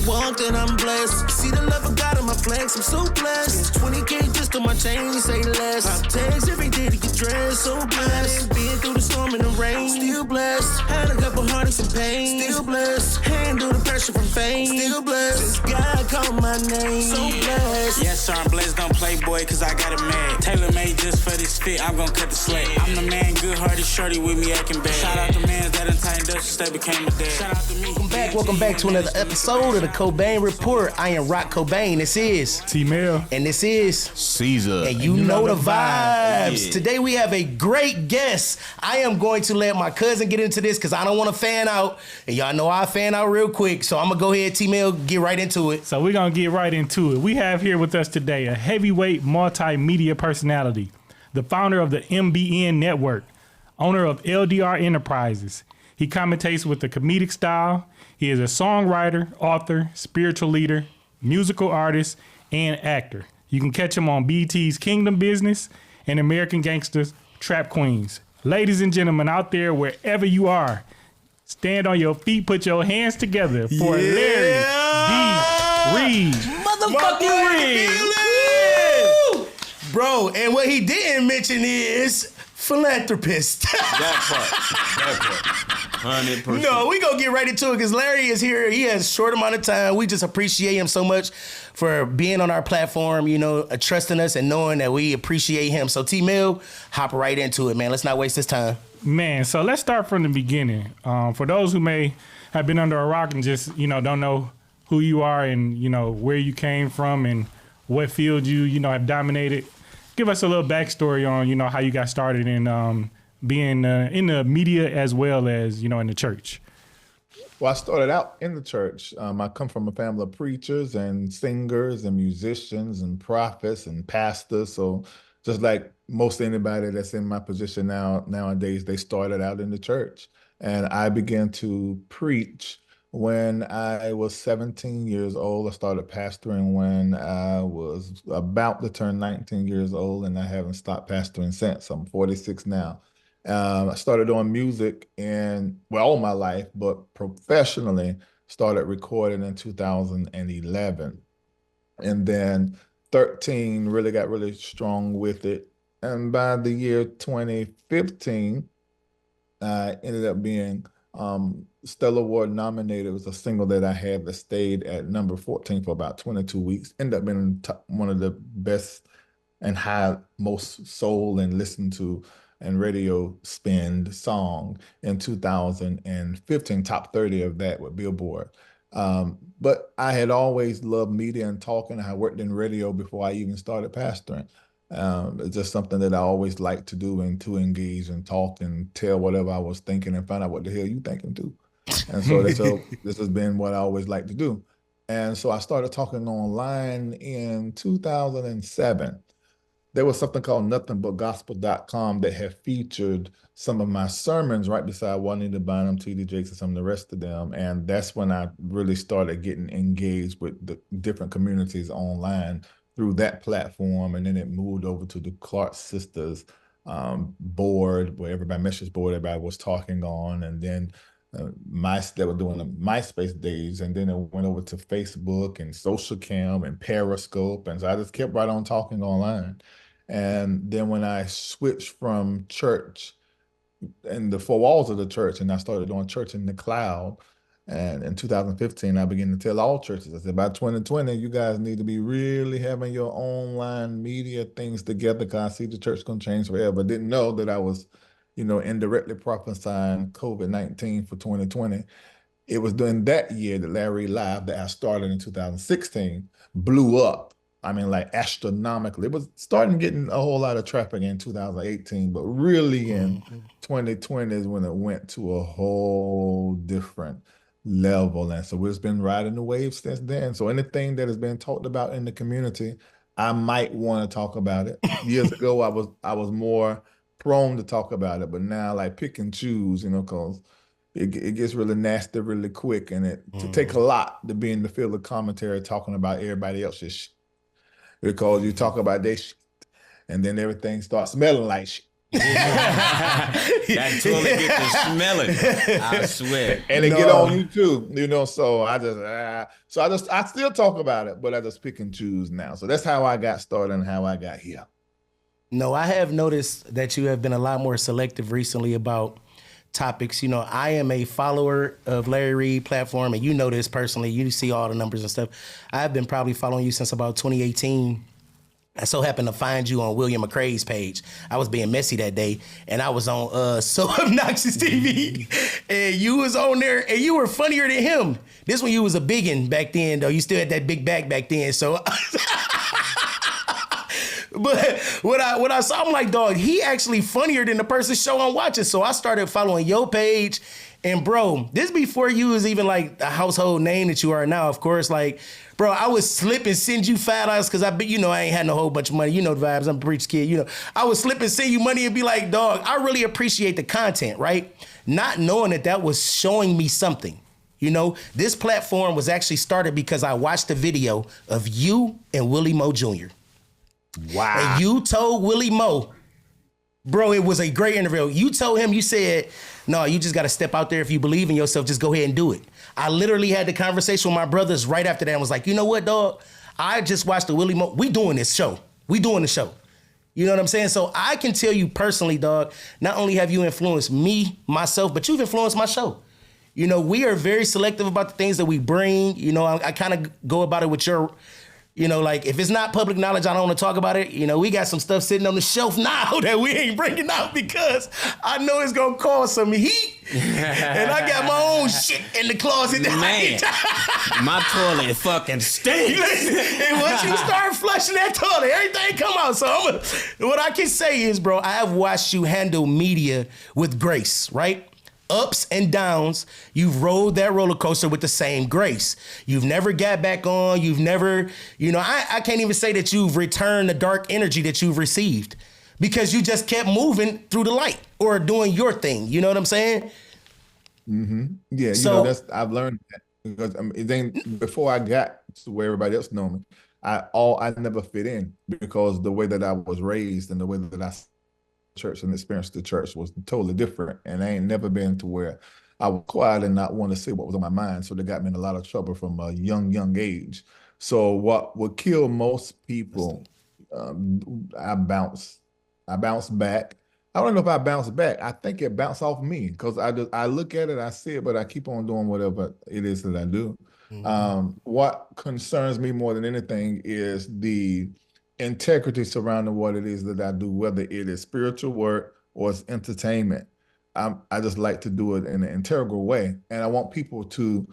walk that I'm blessed. See the love of God in my flex, I'm so blessed. 20K just on my chain, say less. I text every day to get dressed, so blessed. Been through the storm and the rain, still blessed. Had a couple heartaches and pain, still blessed. Handle the pressure from fame, still blessed. Just God called my name, so blessed. Yes, sir, I'm blessed, don't play boy, cause I got it mad. Tailor made just for this fit, I'm gonna cut the slack. I'm the man, good hearted shorty with me acting bad. Shout out to mans that done tightened up since they became a dad. Shout out to me. Welcome back to another episode of the Cobain Report. I am Rocc Cobain. This is T-Mail. And this is Cezah. And you know the vibes. Yeah. Today we have a great guest. I am going to let my cousin get into this because I don't want to fan out. And y'all know I fan out real quick. So I'm going to go ahead, T-Mail, get right into it. So we're going to get right into it. We have here with us today a heavyweight multimedia personality, the founder of the MBN Network, owner of LDR Enterprises. He commentates with a comedic style. He is a songwriter, author, spiritual leader, musical artist, and actor. You can catch him on BET's Kingdom Business and American Gangsters Trap Queens. Ladies and gentlemen out there, wherever you are, stand on your feet, put your hands together for Larry Reid. Motherfucking Reid. Bro, and what he didn't mention is philanthropist. That part. 100%. No, we gonna get right into it because Larry is here. He has a short amount of time. We just appreciate him so much for being on our platform, you know, trusting us and knowing that we appreciate him. So T-Mill, hop right into it, man. Let's not waste this time. Man, so let's start from the beginning. For those who may have been under a rock and just, you know, don't know who you are and, you know, where you came from and what field you know, have dominated, give us a little backstory on, you know, how you got started in being in the media as well as, you know, in the church. Well, I started out in the church. I come from a family of preachers and singers and musicians and prophets and pastors. So just like most anybody that's in my position nowadays, they started out in the church. And I began to preach when I was 17 years old. I started pastoring when I was about to turn 19 years old, and I haven't stopped pastoring since. I'm 46 now. I started doing music all my life, but professionally started recording in 2011. And then 13 really got really strong with it. And by the year 2015, I ended up being Stellar Award nominated. It was a single that I had that stayed at number 14 for about 22 weeks. Ended up being one of the best and most sold and listened to and radio spend song in 2015, top 30 of that with Billboard. But I had always loved media and talking. I worked in radio before I even started pastoring. It's just something that I always liked to do and to engage and talk and tell whatever I was thinking and find out what the hell you thinking too. And so this has been what I always like to do. And so I started talking online in 2007. There was something called nothingbutgospel.com that had featured some of my sermons right beside Juanita Bynum, T.D. Jakes, and some of the rest of them. And that's when I really started getting engaged with the different communities online through that platform. And then it moved over to the Clark Sisters board, where message board everybody was talking on. And then they were doing the MySpace days, and then it went over to Facebook and Social Cam and Periscope. And so I just kept right on talking online. And then when I switched from church in the four walls of the church, and I started doing church in the cloud, and in 2015, I began to tell all churches, I said, by 2020, you guys need to be really having your online media things together, because I see the church going to change forever. Didn't know that I was, you know, indirectly prophesying COVID-19 for 2020. It was during that year that Larry Live that I started in 2016 blew up. I mean, like astronomically. It was starting getting a whole lot of traffic in 2018, but really in 2020 is when it went to a whole different level. And so we've been riding the wave since then. So anything that has been talked about in the community, I might want to talk about it. Years ago, I was more prone to talk about it, but now like pick and choose, you know, because it gets really nasty really quick, and it to take a lot to be in the field of commentary talking about everybody else's shit. Because you talk about their shit, and then everything starts smelling like shit. That toilet get to smelling. I swear. And they get on you too, you know. So I still talk about it, but I just pick and choose now. So that's how I got started and how I got here. No, I have noticed that you have been a lot more selective recently about topics. You know, I am a follower of Larry Reid platform, and you know this personally. You see all the numbers and stuff. I've been probably following you since about 2018. I so happened to find you on William McCrae's page. I was being messy that day, and I was on So Obnoxious TV, and you was on there, and you were funnier than him. This one, you was a biggin back then, though. You still had that big back then, so... But when I saw him, like, dog, he actually funnier than the person show I'm watching. So I started following your page. And, bro, this before you was even, like, a household name that you are now, of course. Like, bro, I would slip and send you $5 because I ain't had no whole bunch of money. You know the vibes. I'm a preacher kid. You know, I would slip and send you money and be like, dog, I really appreciate the content, right? Not knowing that was showing me something. You know, this platform was actually started because I watched a video of you and Willie Moe Jr. Wow. And you told Willie Moe, bro, it was a great interview. You told him, you said, no, you just got to step out there. If you believe in yourself, just go ahead and do it. I literally had the conversation with my brothers right after that and was like, you know what, dog? I just watched the Willie Moe. We doing this show. We doing the show. You know what I'm saying? So I can tell you personally, dog, not only have you influenced me, myself, but you've influenced my show. You know, we are very selective about the things that we bring. You know, I kind of go about it with your... You know, like, if it's not public knowledge, I don't want to talk about it. You know, we got some stuff sitting on the shelf now that we ain't bringing out because I know it's going to cause some heat. And I got my own shit in the closet. Man, my toilet fucking stinks. And once you start flushing that toilet, everything come out. So what I can say is, bro, I have watched you handle media with grace, right? Ups and downs, you've rode that roller coaster with the same grace. You've never got back on. You've never, you know, I can't even say that you've returned the dark energy that you've received because you just kept moving through the light or doing your thing. You know what I'm saying? Mm-hmm. Yeah, so, you know, I've learned that because then before I got to where everybody else know me, I never fit in because the way that I was raised and the way that I church and experienced the church was totally different. And I ain't never been to where I was quiet and not want to say what was on my mind. So they got me in a lot of trouble from a young age. So what would kill most people, I bounce back. I don't know if I bounce back. I think it bounced off me because I look at it, I see it, but I keep on doing whatever it is that I do. Mm-hmm. What concerns me more than anything is the integrity surrounding what it is that I do, whether it is spiritual work or it's entertainment. I just like to do it in an integral way. And I want people to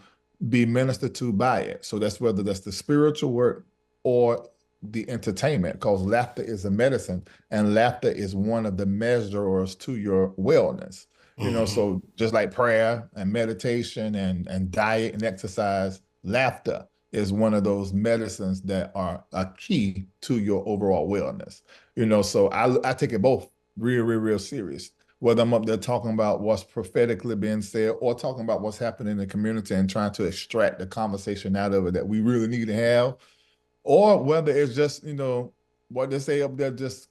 be ministered to by it. So that's whether that's the spiritual work or the entertainment, because laughter is a medicine and laughter is one of the measures to your wellness. You know, so just like prayer and meditation and diet and exercise, laughter is one of those medicines that are a key to your overall wellness. You know, so I take it both real serious. Whether I'm up there talking about what's prophetically being said or talking about what's happening in the community and trying to extract the conversation out of it that we really need to have, or whether it's just, you know, what they say up there, just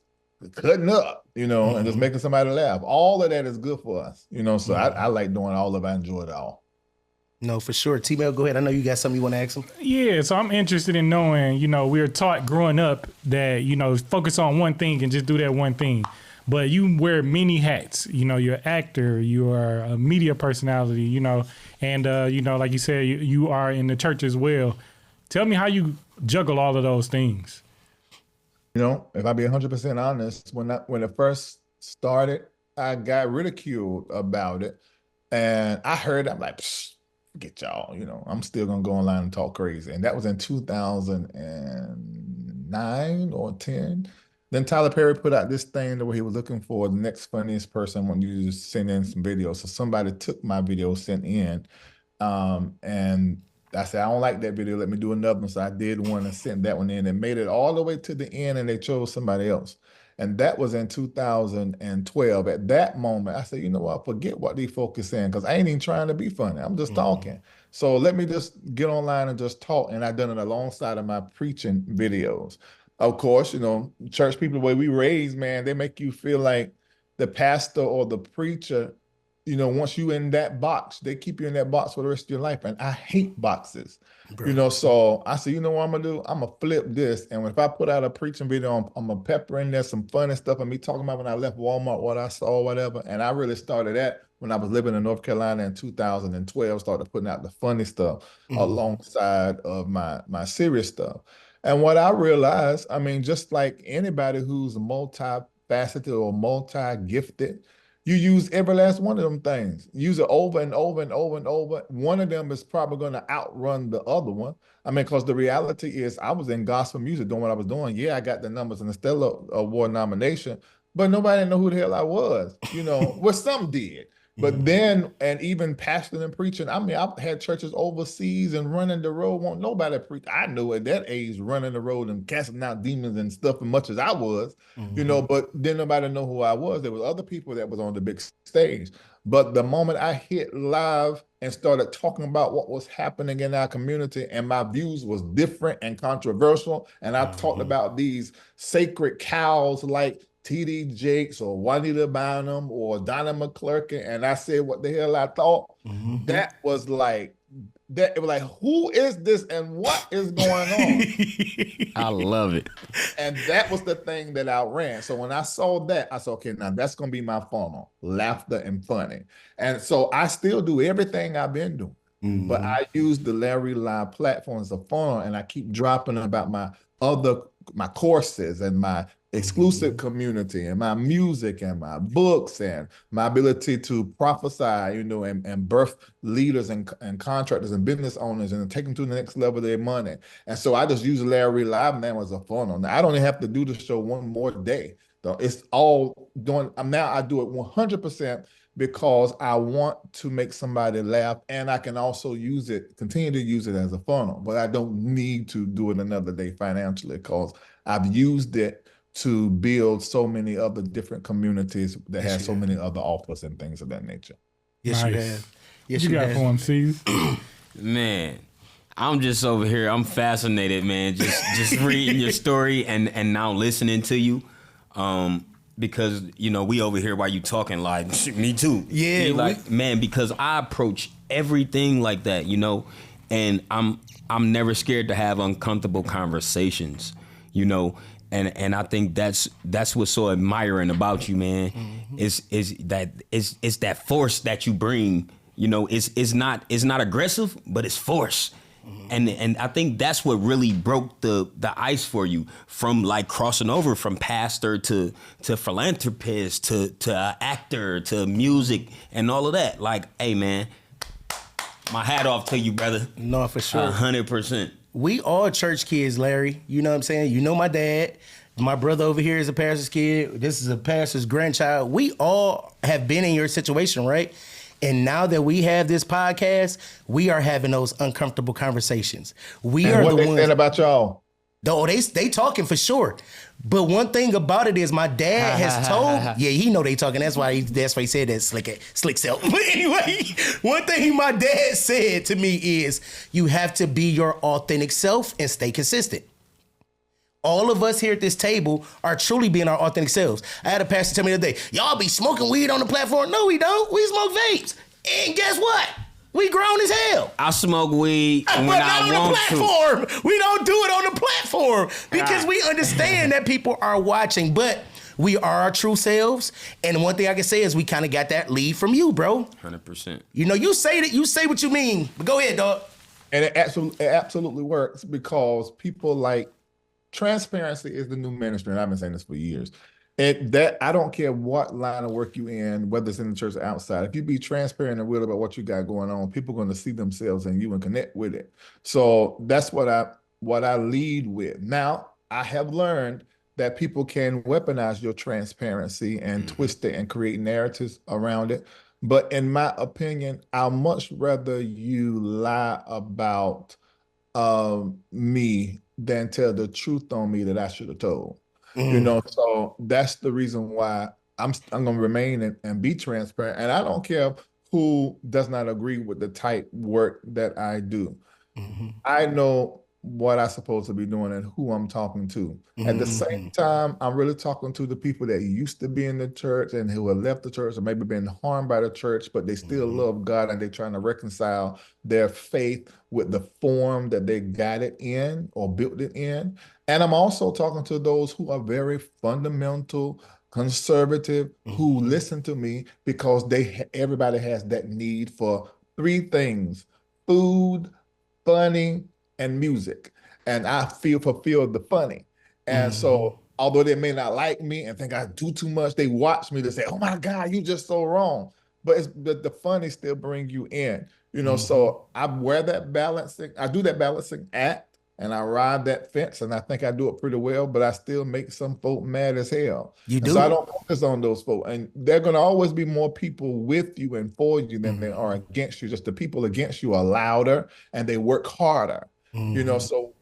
cutting up, you know, and just making somebody laugh. All of that is good for us, you know, so I like doing all of it. I enjoy it all. No, for sure. T-Mail, go ahead. I know you got something you want to ask him. Yeah, so I'm interested in knowing, you know, we were taught growing up that, you know, focus on one thing and just do that one thing. But you wear many hats. You know, you're an actor, you are a media personality, you know, and, you know, like you said, you are in the church as well. Tell me how you juggle all of those things. You know, if I be 100% honest, when it first started, I got ridiculed about it. And I heard, I'm like, psh, forget y'all, you know, I'm still gonna go online and talk crazy. And that was in 2009 or 10. Then Tyler Perry put out this thing where he was looking for the next funniest person when you just send in some videos. So somebody took my video, sent in, and I said, I don't like that video. Let me do another one. So I did one and sent that one in and made it all the way to the end, and they chose somebody else. And that was in 2012. At that moment, I said, you know what? Forget what they focus in, because I ain't even trying to be funny. I'm just talking. So let me just get online and just talk. And I done it alongside of my preaching videos. Of course, you know, church people, the way we raised, man, they make you feel like the pastor or the preacher, once you in that box, they keep you in that box for the rest of your life. And I hate boxes, so I said, you know what I'm gonna do? I'm gonna flip this. And if I put out a preaching video, I'm gonna pepper in there some funny stuff of me talking about when I left Walmart, what I saw, whatever. And I really started that when I was living in North Carolina in 2012, started putting out the funny stuff alongside of my serious stuff. And what I realized, I mean, just like anybody who's multifaceted or multi-gifted, you use every last one of them things. Use it over and over and over and over. One of them is probably going to outrun the other one. I mean, because the reality is I was in gospel music doing what I was doing. Yeah, I got the numbers in the Stellar Award nomination, but nobody didn't know who the hell I was, well, some did. But then, and even pastoring and preaching, I mean, I've had churches overseas and running the road, won't nobody preach. I knew at that age, running the road and casting out demons and stuff as much as I was, but then nobody know who I was. There was other people that was on the big stage. But the moment I hit live and started talking about what was happening in our community, and my views was different and controversial, and I talked about these sacred cows like T.D. Jakes or Juanita Bynum or Donna McClurkin, and I said what the hell I thought. That was like, it was like, who is this and what is going on? I love it. And that was the thing that outran. So when I saw that, I said, okay, now that's going to be my funnel, laughter and funny. And so I still do everything I've been doing, but I use the Larry Live platform as a funnel, and I keep dropping about my courses and my exclusive community and my music and my books and my ability to prophesy, and birth leaders and contractors and business owners and take them to the next level of their money. And so I just use Larry Live now as a funnel. Now I don't even have to do the show one more day. Though it's all doing. Now I do it 100% because I want to make somebody laugh, and I can also continue to use it as a funnel. But I don't need to do it another day financially because I've used it to build so many other different communities that have so many other offers and things of that nature. Yes, Nice. you have. Yes, You got have. for him, Cezah. Man, I'm just over here. I'm fascinated, man. Just reading your story and now listening to you. Because, we over here while you talking like, me too. Yeah. Man, because I approach everything like that, and I'm never scared to have uncomfortable conversations, And I think that's what's so admiring about you, man. Is that force that you bring. It's not aggressive, but it's force. And I think that's what really broke the ice for you, from like crossing over from pastor to philanthropist to actor to music and all of that. Like, hey man, my hat off to you, brother. No, for sure. 100%. We all church kids, Larry. You know what I'm saying? My dad. My brother over here is a pastor's kid. This is a pastor's grandchild. We all have been in your situation, right? And now that we have this podcast, we are having those uncomfortable conversations. We and are what the they ones. saying about y'all? Oh, they talking for sure. But one thing about it is my dad has told, he know they talking. That's why he said that slick self. But anyway, one thing my dad said to me is, you have to be your authentic self and stay consistent. All of us here at this table are truly being our authentic selves. I had a pastor tell me the other day, y'all be smoking weed on the platform. No, we don't. We smoke vapes. And guess what? We grown as hell. I smoke weed when I want to. But not on the platform. We don't do it on the platform because we understand that people are watching, but we are our true selves. And one thing I can say is we kind of got that lead from you, bro. 100%. You say that, you say what you mean, but go ahead, dog. And it absolutely works because people like, transparency is the new ministry, and I've been saying this for years. I don't care what line of work you in, whether it's in the church or outside. If you be transparent and real about what you got going on, people are going to see themselves in you and connect with it. So that's what I lead with. Now, I have learned that people can weaponize your transparency and twist it and create narratives around it. But in my opinion, I'd much rather you lie about me than tell the truth on me that I should have told. So that's the reason why I'm going to remain and be transparent. And I don't care who does not agree with the type work that I do. I know what I'm supposed to be doing and who I'm talking to. At the same time, I'm really talking to the people that used to be in the church and who have left the church or maybe been harmed by the church, but they still love God and they're trying to reconcile their faith with the form that they got it in or built it in. And I'm also talking to those who are very fundamental, conservative, who listen to me because everybody has that need for three things: food, funny, and music. And I feel fulfilled the funny. And so, although they may not like me and think I do too much, they watch me to say, "Oh my God, you just so wrong." But the funny still bring you in, So I wear that balancing. I do that balancing act, and I ride that fence, and I think I do it pretty well. But I still make some folk mad as hell. You do. So I don't focus on those folk, and they're going to always be more people with you and for you than there are against you. Just the people against you are louder and they work harder. So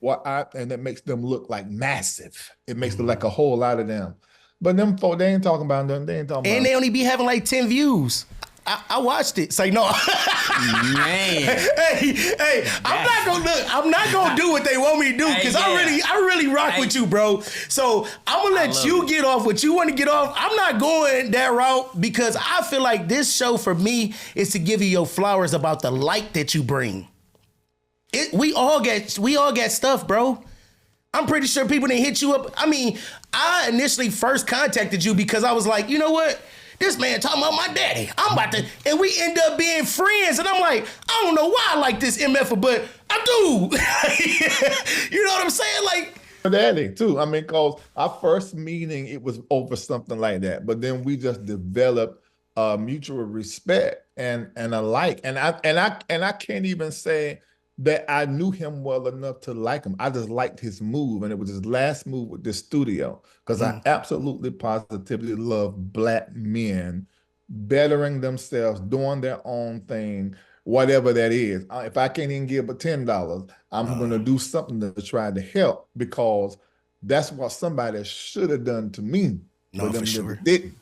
and it makes them look like massive. It makes it like a whole lot of them. But them folk, they ain't talking about nothing. They ain't talking about. And they only be having like 10 views. I watched it. Say no. Man. hey, I'm not gonna do what they want me to do because I really rock with you, bro. So I'm gonna let you get off what you want to get off. I'm not going that route because I feel like this show for me is to give you your flowers about the light that you bring. We all get stuff, bro. I'm pretty sure people didn't hit you up. I mean, I initially first contacted you because I was like, you know what? This man talking about my daddy. I'm about to, and we end up being friends. And I'm like, I don't know why I like this MF, but I do. You know what I'm saying? Like, daddy too. I mean, cause our first meeting, it was over something like that. But then we just developed mutual respect and a like. And I can't even say that I knew him well enough to like him. I just liked his move, and it was his last move with this studio, because I absolutely positively love Black men bettering themselves, doing their own thing, whatever that is. If I can't even give but $10, I'm going to do something to try to help, because that's what somebody should have done to me. No, for sure. Didn't.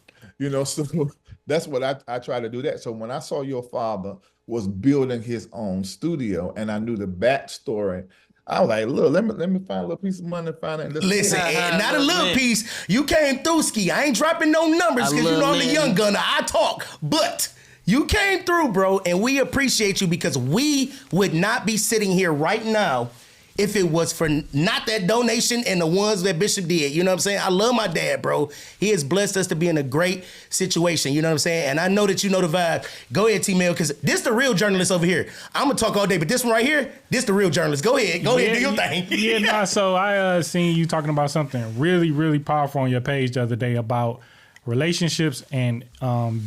So that's what I try to do that. So when I saw your father was building his own studio and I knew the backstory, I was like, look, let me find a little piece of money, find it. Listen, and not a little piece. You came through, Ski. I ain't dropping no numbers because you know I'm the young gunner. I talk, but you came through, bro, and we appreciate you, because we would not be sitting here right now if it was for not that donation and the ones that Bishop did. You know what I'm saying? I love my dad, bro. He has blessed us to be in a great situation. You know what I'm saying? And I know that you know the vibe. Go ahead, T-Mail, because this the real journalist over here. I'm going to talk all day, but this one right here, this the real journalist. Go ahead, do your thing. So I seen you talking about something really, really powerful on your page the other day about relationships and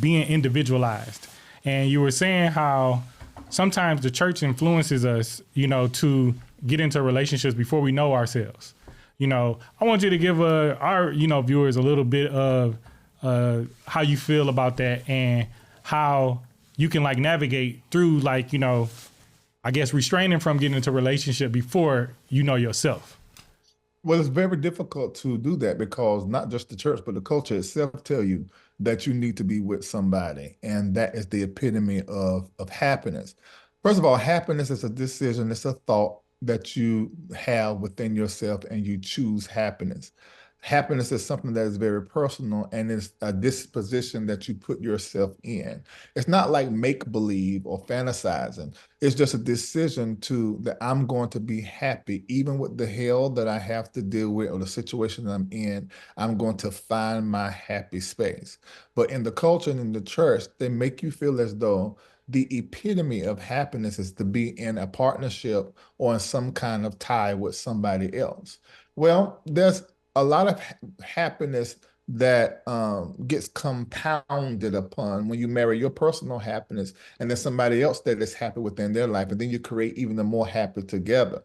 being individualized. And you were saying how sometimes the church influences us, to get into relationships before we know ourselves. I want you to give our viewers a little bit of how you feel about that and how you can navigate through I guess restraining from getting into a relationship before you know yourself. Well, it's very difficult to do that because not just the church, but the culture itself tell you that you need to be with somebody. And that is the epitome of happiness. First of all, happiness is a decision. It's a thought that you have within yourself, and you choose happiness. Happiness is something that is very personal, and it's a disposition that you put yourself in. It's not like make-believe or fantasizing. It's just a decision that I'm going to be happy, even with the hell that I have to deal with or the situation that I'm in. I'm going to find my happy space. But in the culture and in the church, they make you feel as though the epitome of happiness is to be in a partnership or in some kind of tie with somebody else. Well, there's a lot of happiness that gets compounded upon when you marry your personal happiness and there's somebody else that is happy within their life, and then you create even the more happy together.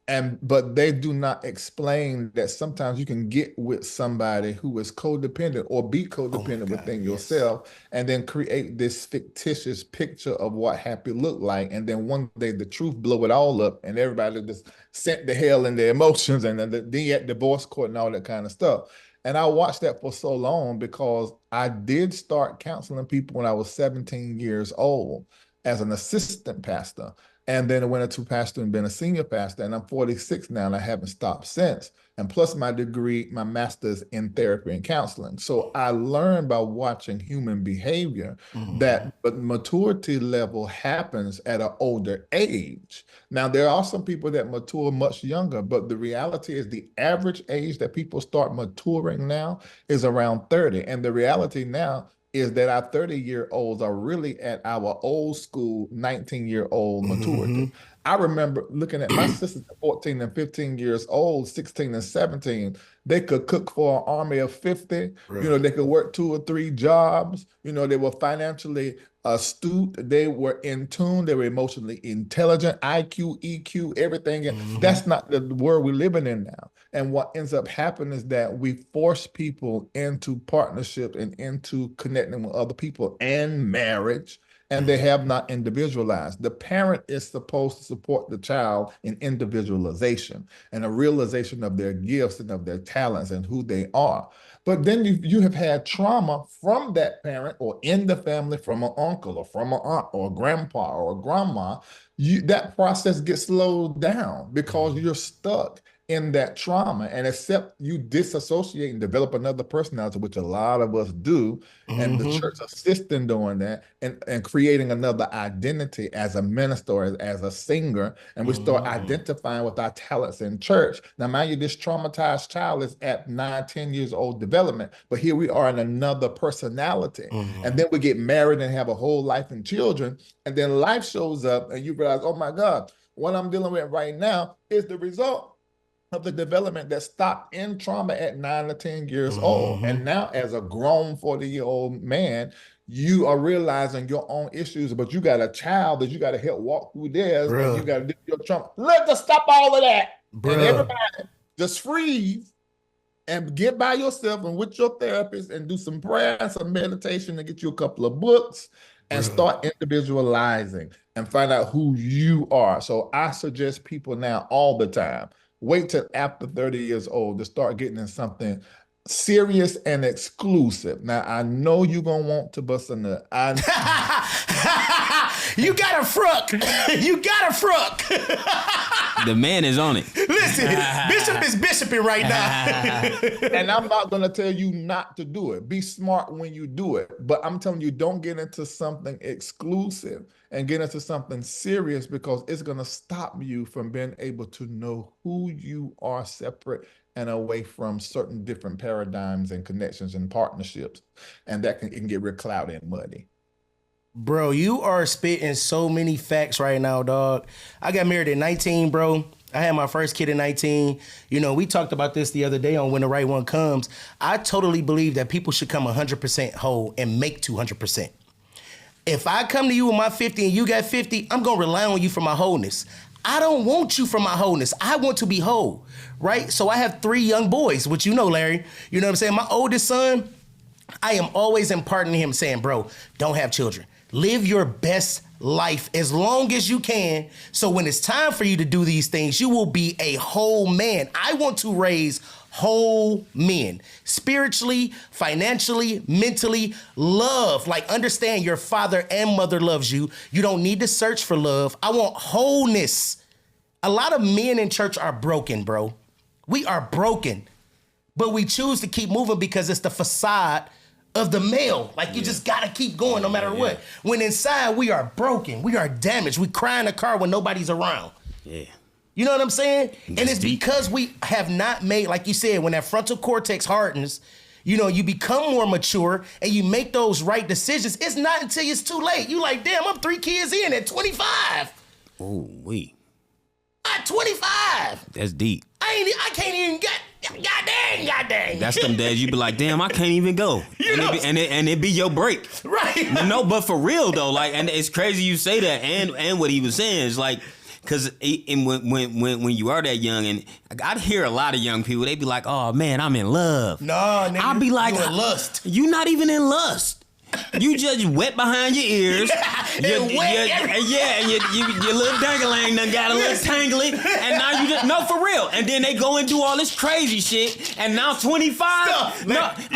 But they do not explain that sometimes you can get with somebody who is codependent or be codependent within yourself, and then create this fictitious picture of what happy look like. And then one day the truth blow it all up, and everybody just sent to hell in their emotions, and then you at divorce court and all that kind of stuff. And I watched that for so long because I did start counseling people when I was 17 years old as an assistant pastor. And then I went into pastor and been a senior pastor, and I'm 46 now, and I haven't stopped since. And plus my degree, my master's in therapy and counseling. So I learned by watching human behavior that but maturity level happens at an older age. Now, there are some people that mature much younger, but the reality is the average age that people start maturing now is around 30. And the reality now is that our 30-year-olds are really at our old school 19-year-old maturity. I remember looking at my sisters at 14 and 15 years old, 16 and 17, they could cook for an army of 50. Really? You know, they could work 2 or 3 jobs. You know, they were financially astute. They were in tune. They were emotionally intelligent, IQ, EQ, everything. That's not the world we're living in now. And what ends up happening is that we force people into partnership and into connecting with other people and marriage, and they have not individualized. The parent is supposed to support the child in individualization and a realization of their gifts and of their talents and who they are. But then you have had trauma from that parent or in the family from an uncle or from an aunt or a grandpa or a grandma. That process gets slowed down because you're stuck in that trauma, and except you disassociate and develop another personality, which a lot of us do, and the church assists in doing that and creating another identity as a minister or as a singer, and we start identifying with our talents in church. Now, mind you, this traumatized child is at 9, 10 years old development, but here we are in another personality, and then we get married and have a whole life and children, and then life shows up and you realize, oh my God, what I'm dealing with right now is the result of the development that stopped in trauma at 9 or 10 years old. And now as a grown 40-year-old man, you are realizing your own issues, but you got a child that you got to help walk through theirs, and you got to do your trauma. Let's stop all of that. And everybody just freeze and get by yourself and with your therapist and do some prayer and some meditation and get you a couple of books and start individualizing and find out who you are. So I suggest people now all the time, wait till after 30 years old to start getting in something serious and exclusive. Now, I know you're going to want to bust a nut. You got a fruck. You got a fruck. The man is on it. Listen, Bishop is bishoping right now. And I'm not going to tell you not to do it. Be smart when you do it. But I'm telling you, don't get into something exclusive and get into something serious, because it's going to stop you from being able to know who you are separate and away from certain different paradigms and connections and partnerships. And that it can get real cloudy and muddy. Bro, you are spitting so many facts right now, dog. I got married at 19, bro. I had my first kid at 19. You know, we talked about this the other day on When the Right One Comes. I totally believe that people should come 100% whole and make 200%. If I come to you with my 50 and you got 50, I'm going to rely on you for my wholeness. I don't want you for my wholeness. I want to be whole, right? So I have 3 young boys, which you know, Larry. You know what I'm saying? My oldest son, I am always imparting to him saying, bro, don't have children. Live your best life as long as you can, so when it's time for you to do these things, you will be a whole man. I want to raise whole men, spiritually, financially, mentally. Love, like understand your father and mother loves you. You don't need to search for love. I want wholeness. A lot of men in church are broken, bro. We are broken, but we choose to keep moving because it's the facade of the male. Like you just gotta keep going no matter what. When inside we are broken, we are damaged. We cry in the car when nobody's around. Yeah. You know what I'm saying? And it's because we have not made, like you said, when that frontal cortex hardens, you know, you become more mature and you make those right decisions. It's not until it's too late. You like, damn, I'm 3 kids in at 25. Oh, wait. At 25. That's deep. I can't even get. God dang. That's them days you be like, damn, I can't even go. And it be your break. Right. No, but for real though, like, and it's crazy you say that, and what he was saying is like, because when you are that young, and I'd hear a lot of young people, they be like, oh man, I'm in love. No, nigga, I'll be like, you in lust. You not even in lust. You just wet behind your ears. Your little dangling done got a little tangly, and now you just, no, for real. And then they go and do all this crazy shit, and now 25.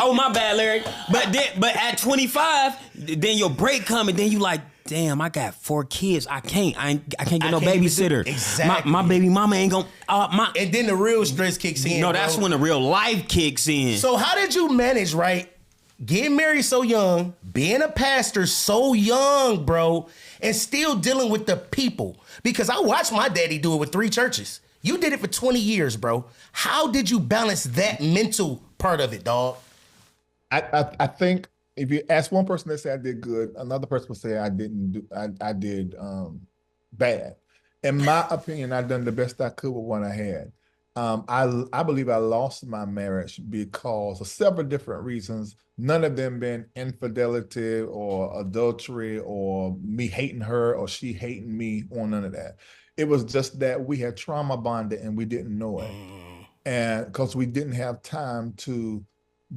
Oh, my bad, Larry. But at 25, then your break come, and then you like, damn, I got 4 kids. I can't get no can't even do- babysitter. Exactly. My baby mama ain't gonna. And then the real stress kicks in. No, that's bro. when the real life kicks in. So how did you manage, right? Getting married so young, being a pastor so young, bro, and still dealing with the people. Because I watched my daddy do it with 3 churches. You did it for 20 years, bro. How did you balance that mental part of it, dog? I think if you ask one person, they say I did good. Another person will say I didn't do. I did bad. In my opinion, I done the best I could with what I had. I believe I lost my marriage because of several different reasons. None of them being infidelity or adultery or me hating her or she hating me or none of that. It was just that we had trauma bonded and we didn't know it. And because we didn't have time to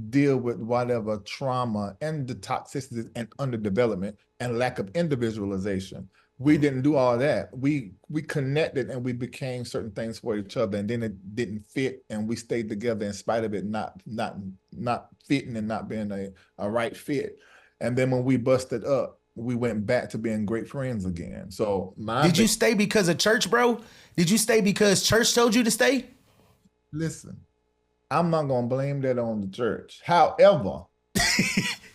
deal with whatever trauma and the toxicity and underdevelopment and lack of individualization. We didn't do all that. We connected and we became certain things for each other, and then it didn't fit, and we stayed together in spite of it not fitting and not being a right fit. And then when we busted up, we went back to being great friends again. So Did you stay because of church, bro? Did you stay because church told you to stay? Listen, I'm not gonna blame that on the church. However,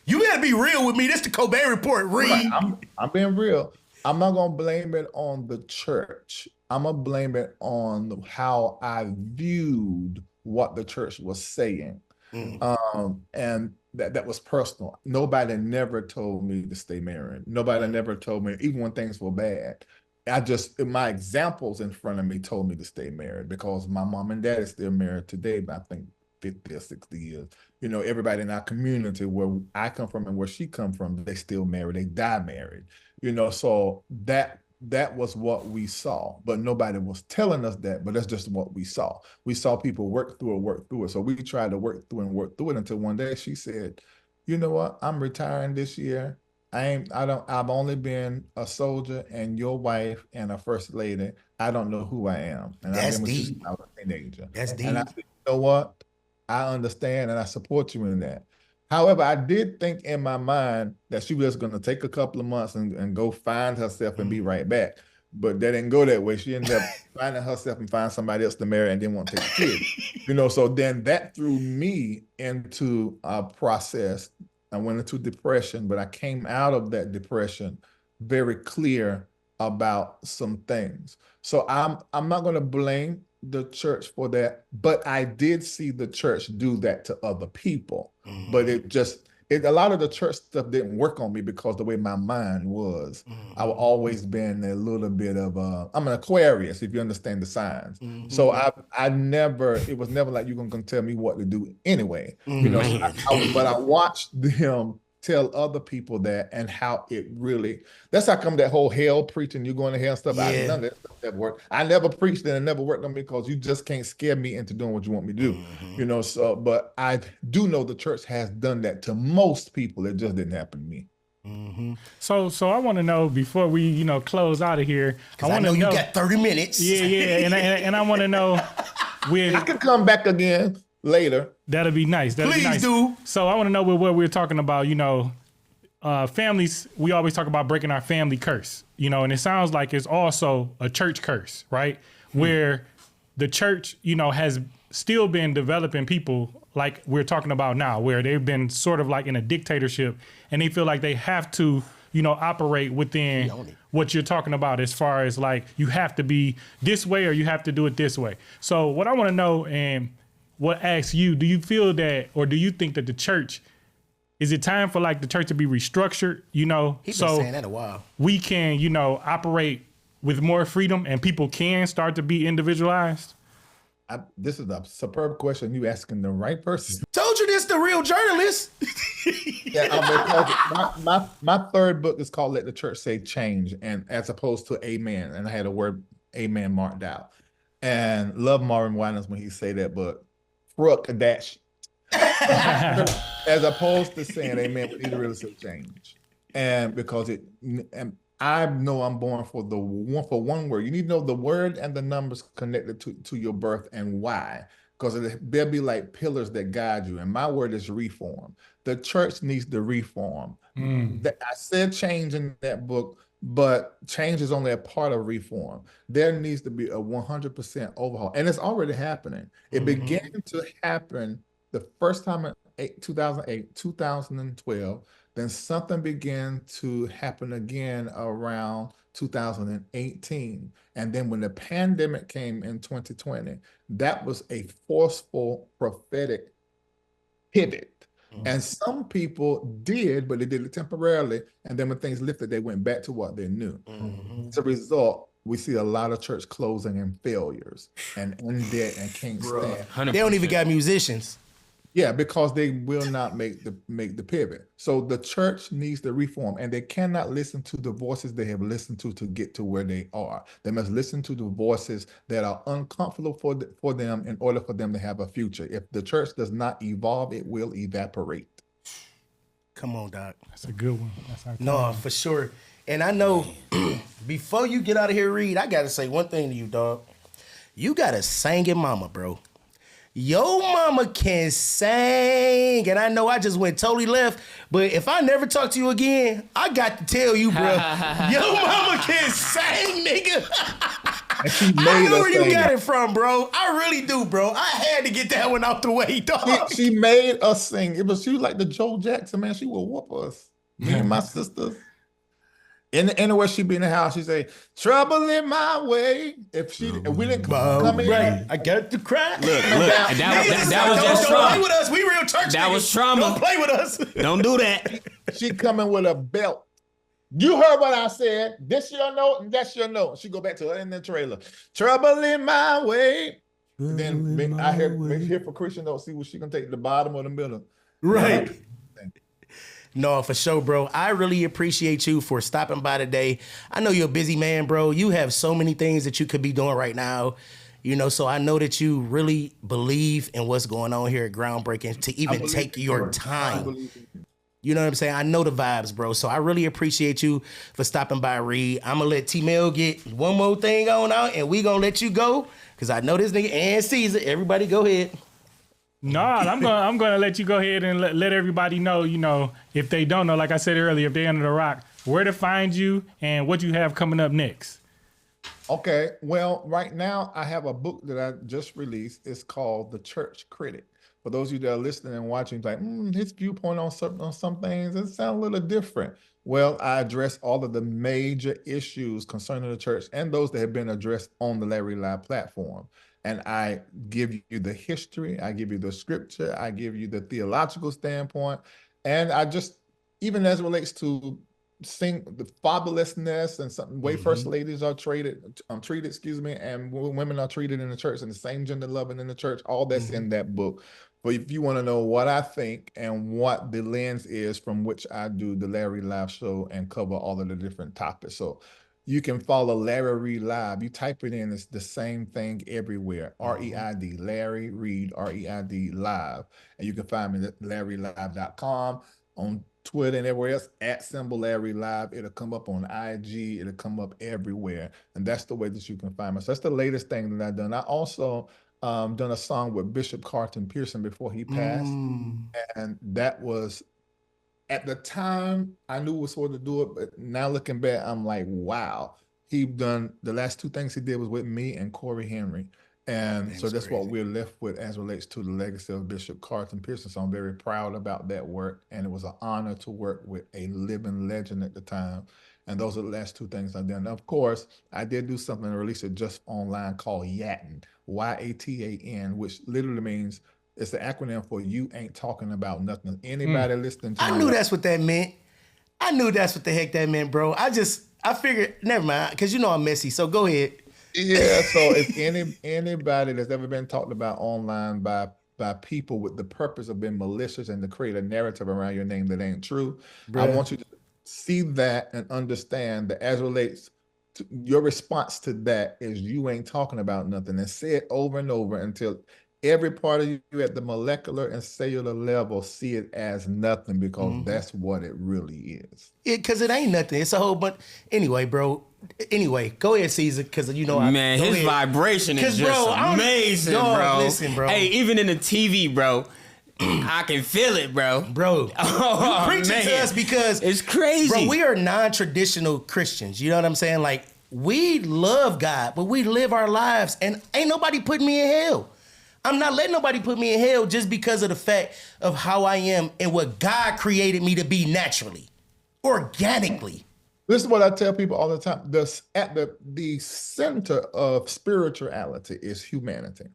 you gotta be real with me. This the Cobain Report, Reid. I'm being real. I'm not gonna blame it on the church. I'm gonna blame it on how I viewed what the church was saying. And that was personal. Nobody never told me to stay married. Nobody never told me, even when things were bad. My examples in front of me told me to stay married because my mom and dad is still married today, but I think 50 or 60 years. You know, everybody in our community where I come from and where she come from, they still married, they die married. You know, so that was what we saw, but nobody was telling us that, but that's just what we saw. We saw people work through it. So we tried to work through it until one day she said, you know what, I'm retiring this year. I've only been a soldier and your wife and a first lady. I don't know who I am. And That's I've been with you deep. since I was a teenager. That's deep. And I said, you know what? I understand and I support you in that. However, I did think in my mind that she was going to take a couple of months and go find herself and be right back. But that didn't go that way. She ended up finding herself and find somebody else to marry and didn't want to take a kid. You know, so then that threw me into a process. I went into depression, but I came out of that depression very clear about some things. So I'm not going to blame the church for that, but I did see the church do that to other people. But a lot of the church stuff didn't work on me because the way my mind was. I've always been a little bit of I'm an Aquarius, if you understand the signs. So it was never like you're gonna tell me what to do anyway. You know, but I watched them tell other people that and how it really, that's how come that whole hell preaching, you going to hell and stuff, none of that stuff that worked. I never preached and it never worked on me because you just can't scare me into doing what you want me to do. You know, so, but I do know the church has done that to most people. It just didn't happen to me. So I want to know before we, close out of here. I want to know you got 30 minutes. Yeah. And I want to know I can come back again later. That'll be nice. Please do. So I want to know what we're talking about, families, we always talk about breaking our family curse, and it sounds like it's also a church curse, right? Where the church, has still been developing people like we're talking about now, where they've been sort of like in a dictatorship and they feel like they have to, operate within what you're talking about as far as like you have to be this way or you have to do it this way. So what I want to know and what asks you, do you feel that, or do you think that the church, is it time for like the church to be restructured, He's been saying that a while. We can, operate with more freedom and people can start to be individualized? This is a superb question. You asking the right person. Told you this, the real journalist. Because my third book is called Let the Church Say Change, and as opposed to Amen. And I had a word Amen marked out. And love Marvin Winans when he say that, but Rocc Cobain. As opposed to saying amen, we need to really say change. And because I know I'm born for one word. You need to know the word and the numbers connected to your birth and why. because there'll be like pillars that guide you. And my word is reform. The church needs to reform. I said change in that book, but change is only a part of reform. There needs to be a 100% overhaul, and it's already happening. It began to happen the first time in 2008, 2012. Then something began to happen again around 2018. And then when the pandemic came in 2020, that was a forceful prophetic pivot. And some people did, but they did it temporarily. And then when things lifted, they went back to what they knew. As a result, we see a lot of church closing and failures and in debt and can't stand. 100%. They don't even got musicians. Yeah, because they will not make the pivot. So the church needs to reform, and they cannot listen to the voices they have listened to get to where they are. They must listen to the voices that are uncomfortable for them in order for them to have a future. If the church does not evolve, it will evaporate. Come on, Doc. That's a good one. That's our No, time. for sure. And I know before you get out of here, Reed, I gotta say one thing to you, dog. You got a singing mama, bro. Your mama can sing, and I know I just went totally left, but if I never talk to you again, I got to tell you, bro, your mama can sing, nigga. I know where you got it from, bro. I really do, bro. I had to get that one out the way, dog. She made us sing. She was like the Joe Jackson, man. She would whoop us. Me and my sisters. Anywhere she be in the house, she say, "Trouble in my way." If we didn't come in, right, I got to cry. Look, and that was just Don't play trauma. with us. We real church That niggas. was trauma. Don't play with us. Don't do that. she coming with a belt. You heard what I said. This your note and that's your note. She go back to her in the trailer. Trouble in my way. And then I hear for Christian note. See what she gonna take the bottom or the middle. Right. No, for sure, bro. I really appreciate you for stopping by today. I know you're a busy man, bro. You have so many things that you could be doing right now. So I know that you really believe in what's going on here at Groundbreaking to even take your time. You know what I'm saying? I know the vibes, bro. So I really appreciate you for stopping by, Reed. I'm going to let T-Mail get one more thing on out, and we going to let you go because I know this nigga and Cezah. Everybody go ahead. I'm gonna let you go ahead and let everybody know, if they don't know, like I said earlier, if they're under the rock, where to find you and what you have coming up next. Okay, well, right now I have a book that I just released. It's called The Church Critic. For those of you that are listening and watching, like, his viewpoint on some things, it sounds a little different. Well, I address all of the major issues concerning the church and those that have been addressed on the Larry Live platform. And I give you the history, I give you the scripture, I give you the theological standpoint, and I just, even as it relates to the fabulousness and something way first ladies are treated, and women are treated in the church, and the same gender loving in the church, all that's in that book. But if you want to know what I think and what the lens is from which I do the Larry Live show and cover all of the different topics. So you can follow Larry Reid Live. You type it in, it's the same thing everywhere. R-E-I-D, Larry Reid, R-E-I-D Live. And you can find me at LarryLive.com, on Twitter and everywhere else, @Larry Live. It'll come up on IG, it'll come up everywhere. And that's the way that you can find me. So that's the latest thing that I've done. I also done a song with Bishop Carlton Pearson before he passed. And that was, at the time, I knew was supposed to do it, but now looking back, I'm like, wow. He done, the last two things he did was with me and Corey Henry. And so that's what we're left with as relates to the legacy of Bishop Carlton Pearson. So I'm very proud about that work. And it was an honor to work with a living legend at the time. And those are the last two things I've done. Of course, I did do something and release it just online called YATN, Y-A-T-A-N, which literally means, it's the acronym for You Ain't Talking About Nothing. Anybody listening to I knew that's what that meant. I knew that's what the heck that meant, bro. I figured, never mind, because I'm messy, so go ahead. Yeah, so if anybody that's ever been talked about online by people with the purpose of being malicious and to create a narrative around your name that ain't true, I want you to see that and understand that as it relates to your response to that is you ain't talking about nothing, and say it over and over until every part of you at the molecular and cellular level see it as nothing because that's what it really is. Because it ain't nothing. It's a whole bunch. Anyway, bro. Anyway, go ahead, Cezah, because you know Man, his vibration is just amazing, bro. Listen, bro. Hey, even in the TV, bro, I can feel it, bro. Bro, you preaching to us because it's crazy. Bro, we are non-traditional Christians. You know what I'm saying? Like, we love God, but we live our lives, and ain't nobody putting me in hell. I'm not letting nobody put me in hell just because of the fact of how I am and what God created me to be naturally, organically. This is what I tell people all the time. At the center of spirituality is humanity.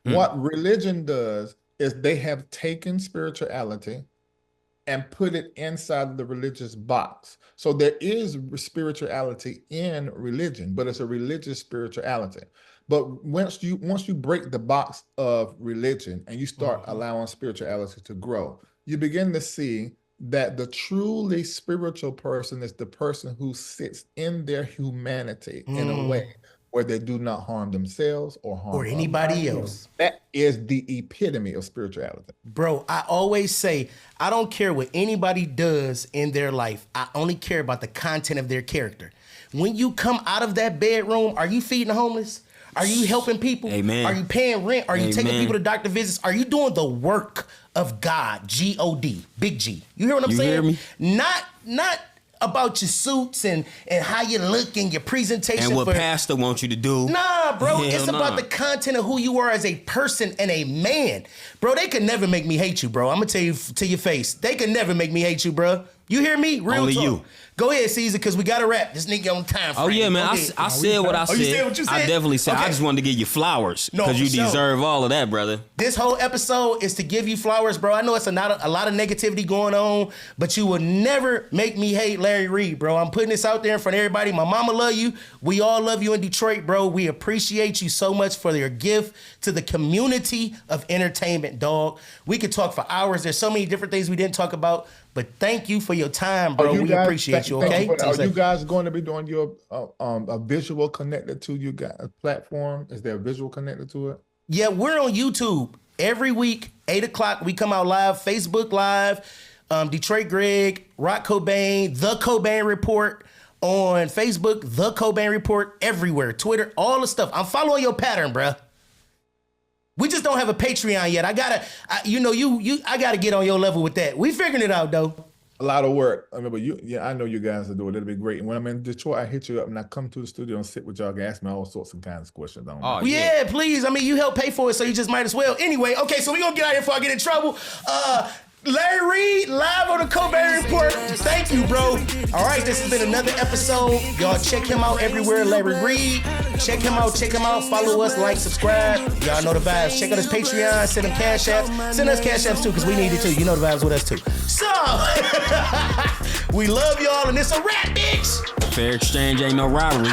What religion does is they have taken spirituality and put it inside the religious box. So there is spirituality in religion, but it's a religious spirituality. But once you break the box of religion and you start allowing spirituality to grow, you begin to see that the truly spiritual person is the person who sits in their humanity in a way where they do not harm themselves or harm anybody else. That is the epitome of spirituality. Bro, I always say, I don't care what anybody does in their life. I only care about the content of their character. When you come out of that bedroom, are you feeding the homeless? Are you helping people? Amen. Are you paying rent? Are you taking people to doctor visits? Are you doing the work of God? G-O-D, big G. You hear what I'm saying? Hear me? Not about your suits and how you look and your presentation. And what pastor wants you to do. Nah, bro. Hell It's about the content of who you are as a person and a man. Bro, they could never make me hate you, bro. I'm going to tell you to your face. They could never make me hate you, bro. You hear me? Real Only talk. you. Go ahead, Cezah, because we got to wrap. This nigga on time frame. Oh, yeah, man. I said what I said. You said what you said? I definitely said. Okay. I just wanted to give you flowers No, because you for sure. deserve all of that, brother. This whole episode is to give you flowers, bro. I know it's a lot of negativity going on, but you will never make me hate Larry Reid, bro. I'm putting this out there in front of everybody. My mama love you. We all love you in Detroit, bro. We appreciate you so much for your gift to the community of entertainment, dog. We could talk for hours. There's so many different things we didn't talk about, but thank you for your time, bro. We appreciate you, okay? Are you guys going to be doing your a visual connected to you guys platform? Is there a visual connected to it? Yeah, we're on YouTube every week, 8 o'clock. We come out live, Facebook Live, Detroit Greg, Rocc Cobain, The Cobain Report on Facebook, The Cobain Report everywhere, Twitter, all the stuff. I'm following your pattern, bruh. We just don't have a Patreon yet. I gotta get on your level with that. We figuring it out though. A lot of work. I mean, but I know you guys will do it. It'll be great. And when I'm in Detroit, I hit you up and I come to the studio and sit with y'all and ask me all sorts of kinds of questions. Yeah, please. I mean, you help pay for it, so you just might as well. Anyway, okay, so we're gonna get out here before I get in trouble. Larry Reid, live on the Cobain Report. Thank you, bro. All right, this has been another episode. Y'all check him out everywhere, Larry Reid. Check him out. Follow us, like, subscribe. Y'all know the vibes. Check out his Patreon. Send him cash apps. Send us cash apps too, because we need it too. You know the vibes with us too. So, we love y'all, and it's a wrap, bitch. Fair exchange ain't no robbery.